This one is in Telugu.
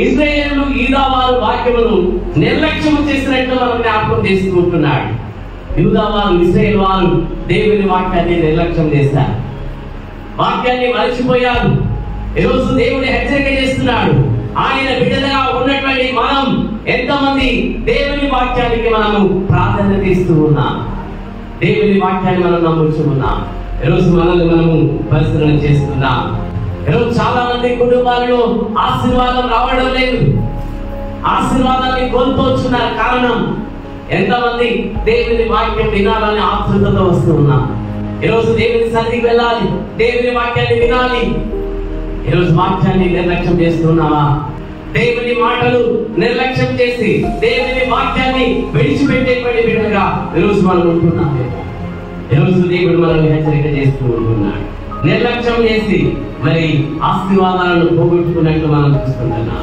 ఇశ్రాయేలు యూదా వారు వాక్యమును నిర్లక్ష్యం చేసినట్టు మనం జ్ఞాపకం చేస్తూ ఉంటున్నాడు. యూదా వారు, ఇశ్రాయేలు వారు దేవుని వాక్యాన్ని నిర్లక్ష్యం చేశారు, వాక్యాన్ని మరచిపోయారు. ఈరోజు దేవుని హెచ్చరిక చేస్తున్నాడు. ఆయన బిడ్డలుగా ఉన్నటువంటి మనం ఎంతమంది దేవుని వాక్యానికి మనము ప్రాధాన్యత ఇస్తూ ఉన్నాం, దేవుని వాక్యాన్ని మనం నమ్ముతూ ఉన్నాం. ఈరోజు మనల్ని మనము పరిశీలన చేస్తున్నాం. ఈరోజు చాలా మంది కుటుంబాలలో ఆశీర్వాదం రావడం లేదు, ఆశీర్వాదాన్ని కోల్పోతున్నారు. కారణం, ఎంతమంది దేవుని వాక్యం వినాలని ఆతృతతో వస్తూ ఉన్నాం. ఈరోజు దేవుని సన్నిధికి వెళ్ళాలి, దేవుని వాక్యాన్ని వినాలి. ఈరోజు వాక్యాన్ని నిర్లక్ష్యం చేస్తున్నావా? దేవుని మాటలు నిర్లక్ష్యం చేసి దేవుని వాక్యాన్ని విడిచిపెట్టేటువంటి బిడ్డలుగా ఈరోజు మనం ఉంటున్నాం. ఈరోజు దేవుడు మనల్ని హెచ్చరిక చేస్తూ ఉంటున్నాడు. నిర్లక్ష్యం చేసి మరి ఆశీర్వాదాలను పోగొట్టుకున్నట్టు మనం చూస్తున్నాం.